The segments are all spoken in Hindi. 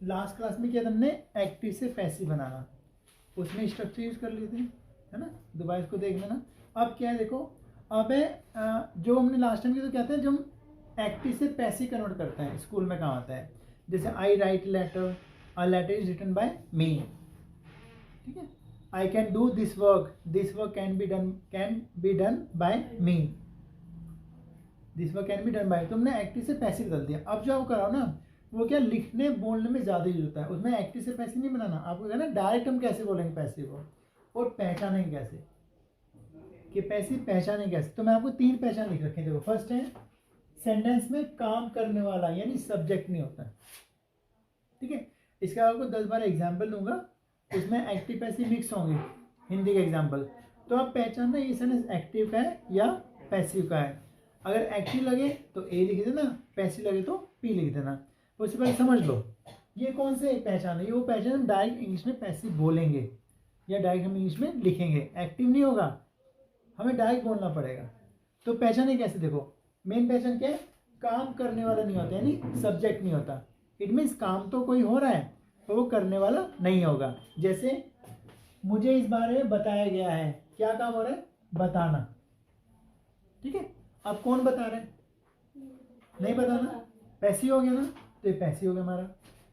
लास्ट क्लास में किया था हमने एक्टिव से पैसिव बनाना, उसमें स्ट्रक्चर यूज कर लिए थे, है ना। दोबारा इसको देख लेना। अब क्या है देखो, अब है जो हमने लास्ट टाइम किया तो क्या था, जो हम एक्टिव से पैसिव कन्वर्ट करते हैं स्कूल में काम आता है। जैसे I write letter, a letter is written by me, ठीक है। I can do this work can be done by me, this work can be done by. तुमने एक्टिव से पैसिव बदल दिया। अब जो आप कराओ ना, वो क्या लिखने बोलने में ज़्यादा यूज होता है, उसमें एक्टिव से पैसिव नहीं बनाना। आपको क्या ना डायरेक्ट हम कैसे बोलेंगे पैसिव को, और पहचानेंगे कैसे कि पैसिव पहचाने कैसे। तो मैं आपको 3 पहचान लिख रखे हैं। देखो, फर्स्ट है सेंटेंस में काम करने वाला यानी सब्जेक्ट नहीं होता, ठीक है। इसका आपको 10-12 एग्जाम्पल दूंगा, उसमें एक्टिव पैसिव मिक्स होंगे, हिंदी के एग्जाम्पल। तो आप पहचानना ये सेंटेंस एक्टिव का है या पैसिव का है। अगर एक्टिव लगे तो ए लिख देना, पैसिव लगे तो पी लिख देना। उससे पहले समझ लो ये कौन से पहचान है। ये वो पहचान हम डायरेक्ट इंग्लिश में पैसिव बोलेंगे या डायरेक्ट हम इंग्लिश में लिखेंगे, एक्टिव नहीं होगा, हमें डायरेक्ट बोलना पड़ेगा। तो पहचाने कैसे, देखो मेन पहचान क्या है, काम करने वाला नहीं होता, यानी सब्जेक्ट नहीं होता। इट मीन्स काम तो कोई हो रहा है पर वो करने वाला नहीं होगा। जैसे मुझे इस बारे में बताया गया है, क्या काम हो रहा है, बताना, ठीक है। अब कौन बता रहा है, नहीं बताना, पैसिव हो गया ना, तो ये पैसिव हो गया हमारा।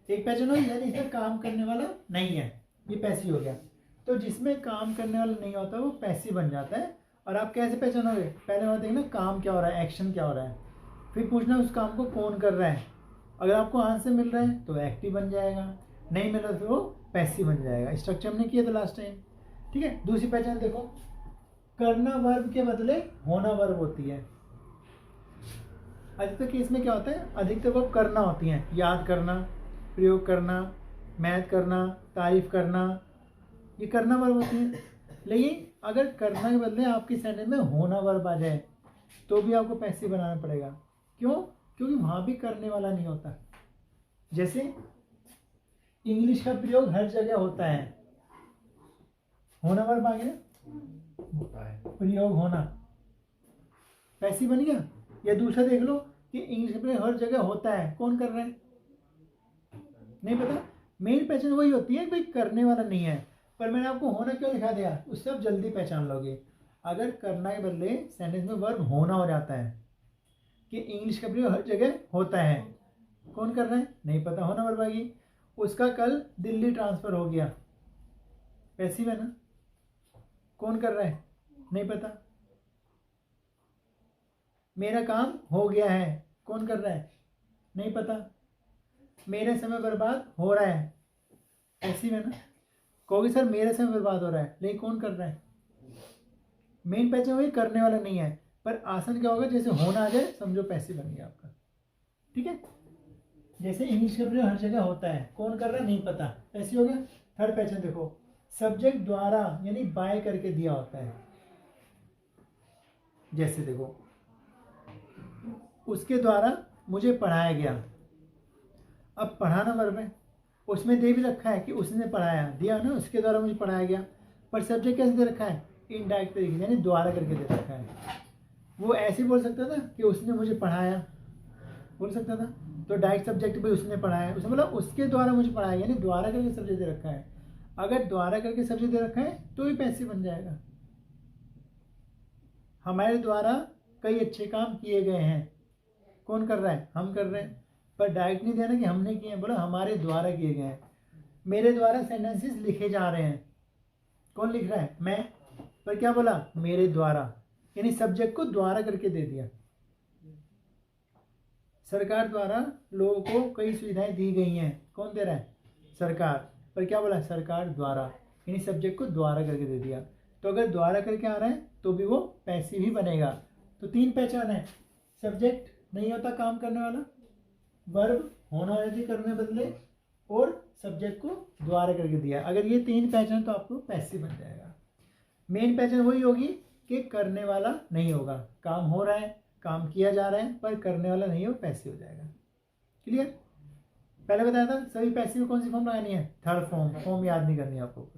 एक पहचान हो, यानी इसमें काम करने वाला नहीं है, ये पैसिव हो गया। तो जिसमें काम करने वाला नहीं होता वो पैसिव बन जाता है। और आप कैसे पहचानोगे, पहले बात देखना काम क्या हो रहा है, एक्शन क्या हो रहा है, फिर पूछना उस काम को कौन कर रहा है। अगर आपको आंसर मिल रहा है तो एक्टिव बन जाएगा, नहीं मिल रहा तो फिर वो पैसिव बन जाएगा। स्ट्रक्चर हमने किया था लास्ट टाइम, ठीक है। दूसरी पहचान देखो, करना वर्ब के बदले होना वर्ब होती है। अधिकतर केस में क्या होता है, अधिकतर वर्ब करना होती हैं, याद करना, प्रयोग करना, मैथ करना, तारीफ करना, ये करना वर्ब होती है। लेकिन अगर करना के बदले आपके सेंटेंस में होना वर्ब आ जाए तो भी आपको पैसिव बनाना पड़ेगा। क्यों, क्योंकि वहां भी करने वाला नहीं होता। जैसे इंग्लिश का प्रयोग हर जगह होता है, होना वर्ब आ गया, प्रयोग होना पैसिव बन गया। या दूसरा देख लो कि इंग्लिश का प्रयोग हर जगह होता है, कौन कर रहा है, नहीं पता। मेन पहचान वही होती है कोई करने वाला नहीं है। पर मैंने आपको होना क्यों लिखा दिया, उससे आप जल्दी पहचान लोगे। अगर करना के बदले सेंटेंस में वर्ब होना हो जाता है कि इंग्लिश का प्रयोग हर जगह होता है, कौन कर रहा है, नहीं पता, होना वर्ब आ गई। उसका कल दिल्ली ट्रांसफर हो गया, पैसिव है ना, कौन कर रहा है, नहीं पता। मेरा काम हो गया है, कौन कर रहा है, नहीं पता। मेरा समय बर्बाद हो रहा है, पैसिव है ना। कहोगे सर मेरा समय बर्बाद हो रहा है, लेकिन कौन कर रहा है, मेन पहचान वही करने वाला नहीं है। पर आसन क्या होगा, जैसे होना आ जाए समझो पैसिव बन गया आपका, ठीक है। जैसे इंग्लिश का प्रयोग हर जगह होता है, कौन कर रहा है, नहीं पता, पैसिव हो गया। थर्ड पहचान देखो, सब्जेक्ट द्वारा यानी बाय करके दिया होता है। जैसे देखो, उसके द्वारा मुझे पढ़ाया गया, अब पढ़ाना वर्ब है, उसमें दे भी रखा है कि उसने पढ़ाया, दिया ना, उसके द्वारा मुझे पढ़ाया गया। पर सब्जेक्ट कैसे दे रखा है, इनडायरेक्ट तरीके यानी द्वारा करके दे रखा है। वो ऐसे बोल सकता था कि उसने मुझे पढ़ाया, बोल सकता था, तो डायरेक्ट सब्जेक्ट भी उसने पढ़ाया, उसने मतलब उसके द्वारा मुझे पढ़ाया, यानी द्वारा करके सब्जेक्ट दे रखा है। अगर द्वारा करके सब्जेक्ट दे रखा है तो भी पैसिव बन जाएगा। हमारे द्वारा कई अच्छे काम किए गए हैं, कौन कर रहा है, हम कर रहे हैं। पर डायरेक्ट नहीं देना कि हमने किए हैं, बोला हमारे द्वारा किए गए हैं। मेरे द्वारा सेंटेंसेस लिखे जा रहे हैं, कौन लिख रहा है, मैं। पर क्या बोला, मेरे द्वारा, यानी सब्जेक्ट को द्वारा करके दे दिया। सरकार द्वारा लोगों को कई सुविधाएं दी गई हैं, कौन दे रहा है, सरकार। पर क्या बोला, सरकार द्वारा, यानी सब्जेक्ट को द्वारा करके दे दिया। तो अगर द्वारा करके आ रहा है तो भी वो पैसिव ही बनेगा। तो 3 पहचान है, सब्जेक्ट नहीं होता काम करने वाला, वर्ब होना यदि करने बदले, और सब्जेक्ट को द्वारा करके दिया। अगर ये 3 पहचान तो आपको पैसिव बन जाएगा। मेन पहचान वही होगी कि करने वाला नहीं होगा, काम हो रहा है, काम किया जा रहा है, पर करने वाला नहीं हो, पैसिव हो जाएगा। क्लियर, पहले बताया था सभी पैसिव में कौन सी फॉर्म लगानी है, थर्ड फॉर्म याद नहीं करनी है आपको।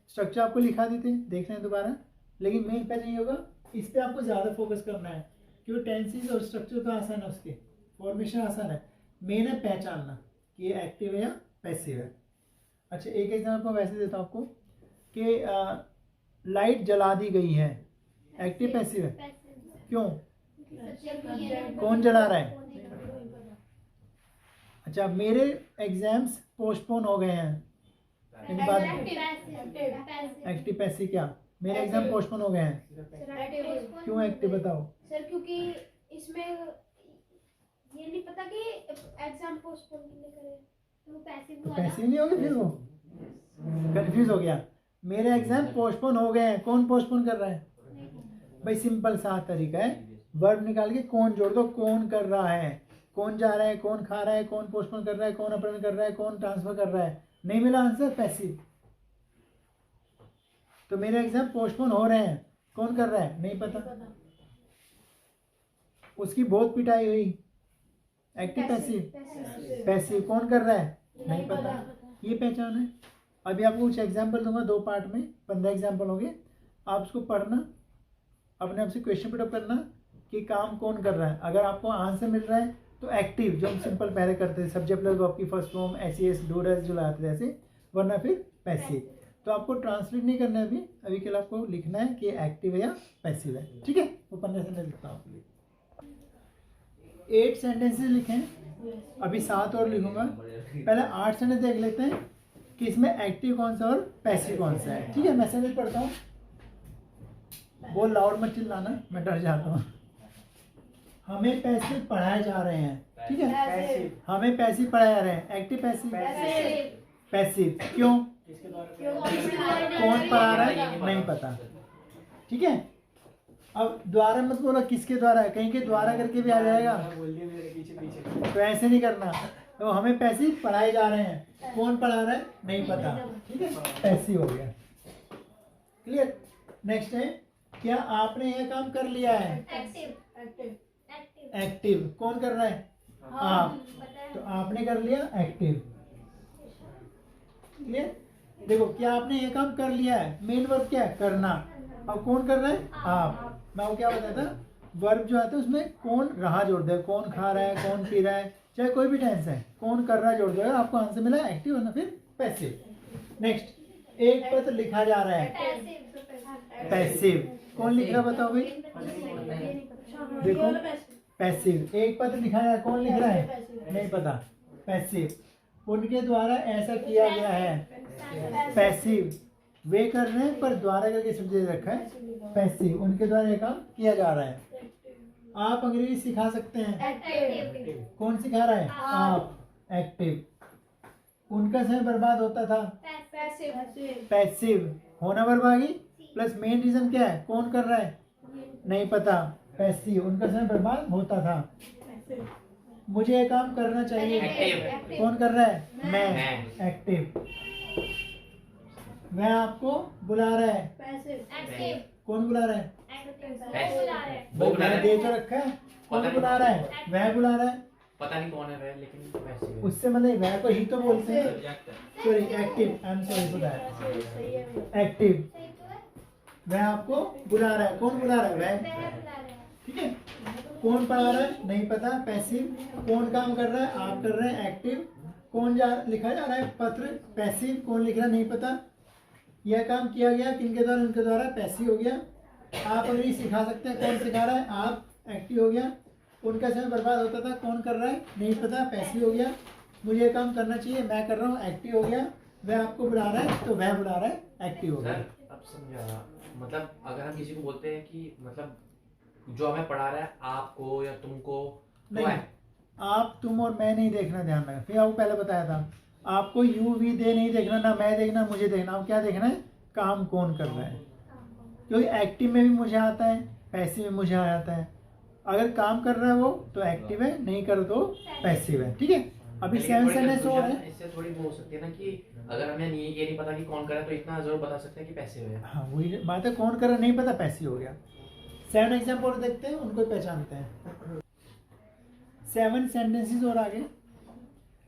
स्ट्रक्चर आपको लिखा देते हैं, देख लें दोबारा। लेकिन मेन पहचान ये होगा, इस पर आपको ज़्यादा फोकस करना है, क्योंकि टेंसेस और स्ट्रक्चर तो आसान है, उसके फॉर्मेशन आसान है। मेन है पहचानना कि ये एक्टिव है या पैसिव है। अच्छा एक एग्जाम्पल वैसे देता हूँ आपको कि लाइट जला दी गई है, एक्टिव पैसिव है, क्यों, कौन जला रहा है। अच्छा मेरे एग्जाम्स पोस्टपोन हो गए हैं, मेरी बात एक्टिव पैसिव क्या, मेरे एग्जाम पोस्टपोन हो गए हैं, क्यों एक्टिव बताओ सर, क्योंकि इसमें ये नहीं पता कि एग्जाम पोस्टपोन क्यों करे, तो पैसिव नहीं होगी, फिर वो कंफ्यूज हो गया। मेरे एग्जाम पोस्टपोन हो गए हैं, कौन पोस्टपोन कर रहा है भाई, सिंपल सा तरीका है, वर्ब निकाल के कौन जोड़ दो, कौन कर रहा है, कौन जा रहा है, कौन खा रहा है, कौन पोस्टपोन कर रहा है, कौन अपहरण कर रहा है, कौन ट्रांसफर कर रहा है, नहीं मिला आंसर पैसिव। तो मेरे एग्जाम पोस्टपोन हो रहे हैं, कौन कर रहा है नहीं पता, उसकी बहुत पिटाई हुई, एक्टिव पैसिव, पैसिव कौन कर रहा है नहीं पता, ये पहचान है। अभी आपको कुछ एग्जाम्पल दूंगा 2 पार्ट में, 15 एग्जाम्पल होंगे, आप उसको पढ़ना, अपने आप से क्वेश्चन पुट अप करना कि काम कौन कर रहा है। अगर आपको आंसर मिल रहा है तो एक्टिव, जो हम सिंपल पहले करते थे, सब्जेक्ट प्लस वर्ब की first form, S do does जो लगाते थे ऐसे, वरना फिर पैसिव। तो आपको ट्रांसलेट नहीं करना है अभी के लिए आपको लिखना है कि एक्टिव है या पैसिव है, ठीक है। वो 15 सेंटेंस लिखता हूँ, 8 सेंटेंसेस लिखें, अभी 7 और लिखूंगा, पहले 8 सेंटेंस देख लेते हैं कि इसमें एक्टिव कौन सा और पैसिव कौन सा है, ठीक है। मैं सेंटेंस पढ़ता हूँ, बहुत लाउड मत चिल्लाना, मैं डर जाता हूँ। हमें पैसे पढ़ाए जा रहे हैं, ठीक है, हमें पैसे पढ़ाए जा रहे हैं, एक्टिव पैसिव, पैसिव क्यों, कौन पढ़ा रहा है नहीं पता, ठीक है। अब द्वारा मत बोलो किसके द्वारा है, कहीं के द्वारा करके भी आ जाएगा, तो ऐसे नहीं करना। तो हमें पैसे पढ़ाए जा रहे हैं, कौन पढ़ा रहा है नहीं पता, ठीक है, पैसिव हो गया, क्लियर। नेक्स्ट है, क्या आपने यह काम कर लिया है, एक्टिव कौन कर रहा है आप, तो आपने कर लिया एक्टिव, क्लियर। देखो क्या आपने ये काम कर लिया है, मेन वर्ब क्या है करना, अब कौन कर रहा है आप। मैं वो क्या बताया था, वर्ब जो आता है उसमें कौन रहा जोड़ दे, कौन खा रहा है, कौन पी रहा है, चाहे कोई भी टेंस है, कौन कर रहा है जोड़ दो, आपको आंसर मिला एक्टिव और ना फिर पैसिव। नेक्स्ट, एक पत्र लिखा जा रहा है, पैसिव कौन लिख रहा है बताओ भाई, देखो पैसिव, एक पत्र लिखा जा रहा है, कौन लिख रहा है नहीं पता, पैसिव। उनके द्वारा ऐसा किया गया है, पैसिव, वे कर रहे हैं पर द्वारा करके सब्जेक्ट रखा है, पैसिव, उनके द्वारा ये काम किया जा रहा है। आप अंग्रेजी सिखा सकते हैं, कौन सिखा रहा है आप, एक्टिव। उनका समय बर्बाद होता था, पैसिव, होना वर्ब आ गई प्लस मेन रीजन क्या है, कौन कर रहा है नहीं पता, पैसिव, उनका समय बर्बाद होता था। मुझे ये काम करना चाहिए, कौन कर रहा है मैं, एक्टिव। मैं आपको बुला रहा है, कौन बुला रहा है, मैंने दे तो रखा है, कौन बुला रहा है, वह बुला रहा है, पता नहीं कौन है वह, लेकिन पैसिव उससे मतलब वह को ही तो बोलते हैं, sorry active, I am sorry for that, active. वह आपको बुला रहा है, कौन बुला रहा है वह, ठीक है। कौन पढ़ा रहा है नहीं पता, पैसिव। कौन काम कर रहा है आप कर रहे हैं, एक्टिव। कौन लिखा जा रहा है पत्र, पैसिव, कौन लिख रहा है नहीं पता। यह काम किया गया किनके द्वारा, उनके द्वारा, पैसिव हो गया। आप अंग्रेजी सिखा सकते हैं, कौन सिखा रहा है आप, एक्टिव हो गया। उनका समय बर्बाद होता था, कौन कर रहा है नहीं पता, पैसिव हो गया। मुझे ये काम करना चाहिए, मैं कर रहा हूँ, एक्टिव हो गया। वह आपको बुला रहा है तो वह बुला रहा है, एक्टिव हो गया। अब समझा, मतलब अगर हम किसी को बोलते हैं कि मतलब जो हमें पढ़ा रहा है आपको या तुमको, नहीं, आप तुम और मैं नहीं देखना, ध्यान रखना। फिर आपको पहले बताया था, आपको यू वी दे नहीं देखना, ना मैं देखना मुझे देखना। आप क्या देखना है, काम कौन कर रहा है। क्योंकि एक्टिव में भी मुझे आता है, पैसिव में मुझे आता है। अगर काम कर रहा है वो तो एक्टिव है, नहीं कर तो पैसिव है, ठीक है। अभी 7 सेंटेंस और है, इससे थोड़ी वो हो सकती है ना कि अगर हमें ये नहीं पता कि कौन कर रहा है तो इतना जरूर बता सकते हैं कि पैसिव है। हाँ वही बात है, कौन कर रहा है नहीं पता, पैसिव हो गया। 7 एग्जाम्पल और देखते हैं, उनको पहचानते हैं। 7 सेंटेंसेस और आगे।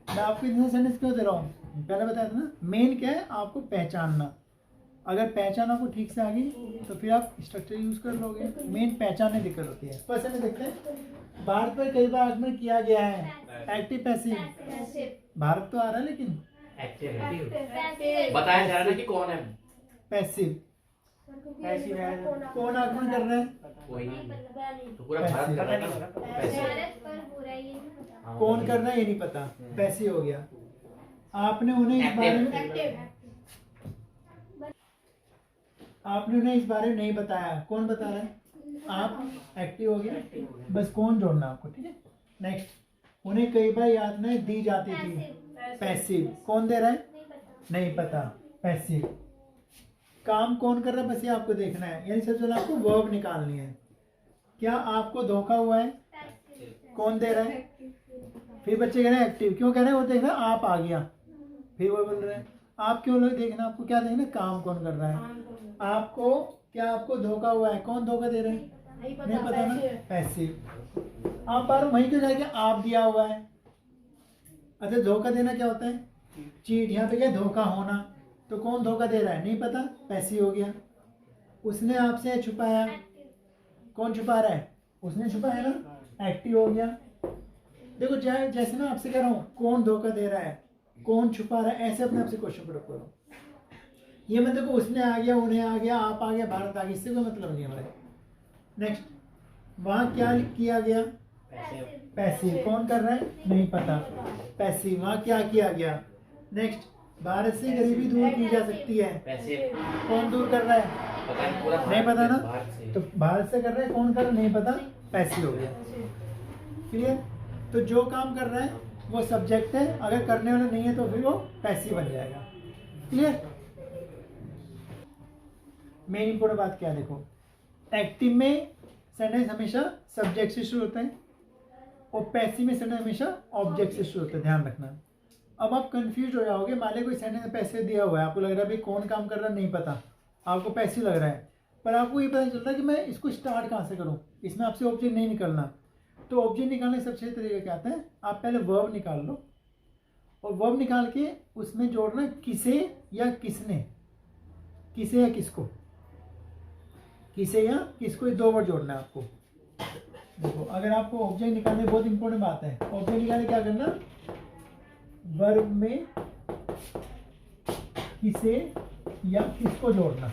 मैं आपको इतने सेंटेंस क्यों दे रहा हूँ, पहले बताया था ना, मेन क्या है आपको पहचानना। अगर पहचान आपको ठीक से आ गई तो फिर आप स्ट्रक्चर यूज कर लोगे। मेन पहचानने दिक्कत होती है। फर्स्ट में देखते हैं, भारत पर कई बार आगमन किया गया है, एक्टिव पैसिव, भारत तो आ रहा है लेकिन एक्टिव है Passive. बताया जा रहा है ना कि कौन है पैसिव Passive है। कौन आगमन कर रहा है? कोई नहीं नहीं तो पूरा भारत कर रहा है ना पैसे भारत पर हो रहा है ये नहीं पता हाँ, कौन कर रहा है ये नहीं पता, पैसिव हो गया। आपने उन्हें इस बारे में नहीं बताया, कौन बता रहा है? आप। एक्टिव हो गया, बस कौन जोड़ना आपको, ठीक है। नेक्स्ट, उन्हें कई बार यातनाएं दी जाती थी, पैसिव कौन दे रहा है? नहीं पता, पैसिव। काम कौन कर रहा है बस ये आपको देखना है, यानी सबसे पहले आपको वर्ब निकालनी है। क्या आपको धोखा हुआ है? कौन दे रहा है? फिर बच्चे कह रहे हैं एक्टिव, क्यों कह रहे हैं? वो देखना आप आ गया, फिर वो बोल रहे हैं आप क्यों लोग देखना, आपको क्या देखना, काम कौन कर रहा है। आपको क्या आपको धोखा हुआ है, कौन धोखा दे रहे हैं? नहीं पता ना, पैसिव। आप बार वहीं क्यों जाके आप दिया हुआ है। अच्छा धोखा देना क्या होता है? चीट। यहाँ पे क्या धोखा होना, तो कौन धोखा दे रहा है? नहीं पता, पैसिव हो गया। उसने आपसे छुपाया, कौन छुपा रहा है? उसने छुपाया ना, एक्टिव हो गया। देखो जैसे मैं आपसे कह रहा हूँ कौन धोखा दे रहा है, कौन छुपा रहा है, ऐसे अपने आप से क्वेश्चन पुट करो। ये मत देखो उसने आ गया, उन्हें आ गया, आप आ गया, भारत आ गया, इससे कोई मतलब नहीं हमारे। नेक्स्ट, वहाँ क्या किया गया? पैसिव। कौन कर रहा है? नहीं पता, पैसिव। वहाँ क्या किया गया? नेक्स्ट, भारत से गरीबी दूर की जा सकती है, पैसे कौन दूर कर रहा है? पता नहीं पूरा नहीं पता ना, भारत से। तो भारत से कर रहा है, कौन कर रहा है? नहीं पता, पैसिव हो गया। क्लियर? तो जो काम कर रहा है वो सब्जेक्ट है, अगर करने वाला नहीं है तो फिर वो पैसिव बन जाएगा। क्लियर? मेन इंपोर्टेंट बात क्या है देखो, एक्टिव में सेंटेंस हमेशा सब्जेक्ट से शुरू होता है और पैसिव में सेंटेंस हमेशा ऑब्जेक्ट से शुरू होता है, ध्यान रखना। अब आप कंफ्यूज हो जाओगे, मान लो कोई सेंटेंस पैसिव दिया हुआ है, आपको लग रहा है भाई कौन काम कर रहा है, नहीं पता, आपको पैसिव लग रहा है, पर आपको ये पता चल रहा है कि मैं इसको स्टार्ट कहाँ से करूँ, इसमें आपसे ऑब्जेक्ट नहीं निकलना। तो ऑब्जेक्ट निकालने का सबसे तरीका क्या आता है, आप पहले वर्ब निकाल लो और वर्ब निकाल के उसमें जोड़ना किसे या किसने, किसे या किसको, किसे या किसको, ये दो वर्ड जोड़ना है आपको। देखो अगर आपको ऑब्जेक्ट निकालने, बहुत इंपॉर्टेंट बात है, ऑब्जेक्ट निकालने क्या करना, वर्ब में किसे या किसको जोड़ना,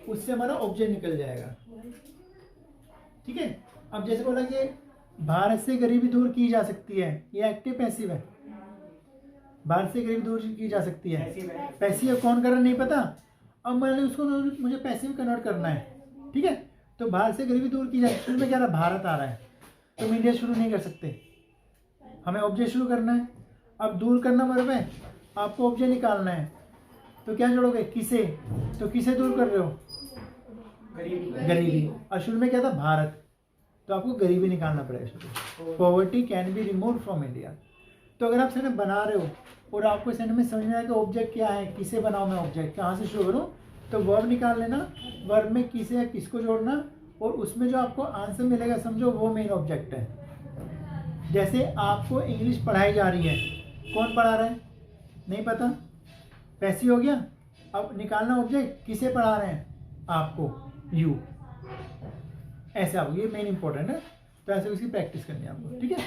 उससे हमारा ऑब्जेक्ट निकल जाएगा। ठीक है। अब जैसे बोला कि भारत से गरीबी दूर की जा सकती है, ये एक्टिव पैसिव है। भारत से गरीबी दूर की जा सकती है, पैसिव कौन कर रहा है नहीं पता। अब मैंने उसको मुझे पैसिव कन्वर्ट करना है, ठीक है। तो भारत से गरीबी दूर की जा, शुरू में क्या रहा, भारत आ रहा है, तो इंडिया शुरू नहीं कर सकते, हमें ऑब्जेक्ट शुरू करना है। अब दूर करना वर्ब है, आपको ऑब्जेक्ट निकालना है, तो क्या जोड़ोगे, किसे, तो किसे दूर कर रहे हो, गरीबी। और शुरू में क्या था, भारत, तो आपको गरीबी निकालना पड़ेगा शुरू। Poverty can be remove from India. तो अगर आप सेंटेंस बना रहे हो और आपको सेंटेंस में समझ में आया कि ऑब्जेक्ट क्या है, किसे बनाओ मैं ऑब्जेक्ट, कहाँ से शुरू करूँ, तो वर्ब निकाल लेना, वर्ब में किसे या किसको जोड़ना, और उसमें जो आपको आंसर मिलेगा समझो वो मेन ऑब्जेक्ट है। जैसे आपको इंग्लिश पढ़ाई जा रही है, कौन पढ़ा रहा है, नहीं पता, पैसिव हो गया। अब निकालना ऑब्जेक्ट, किसे पढ़ा रहे हैं, आपको, यू, ऐसे आपको, ये मेन इंपॉर्टेंट है। तो ऐसे उसकी प्रैक्टिस करनी है आपको, ठीक है।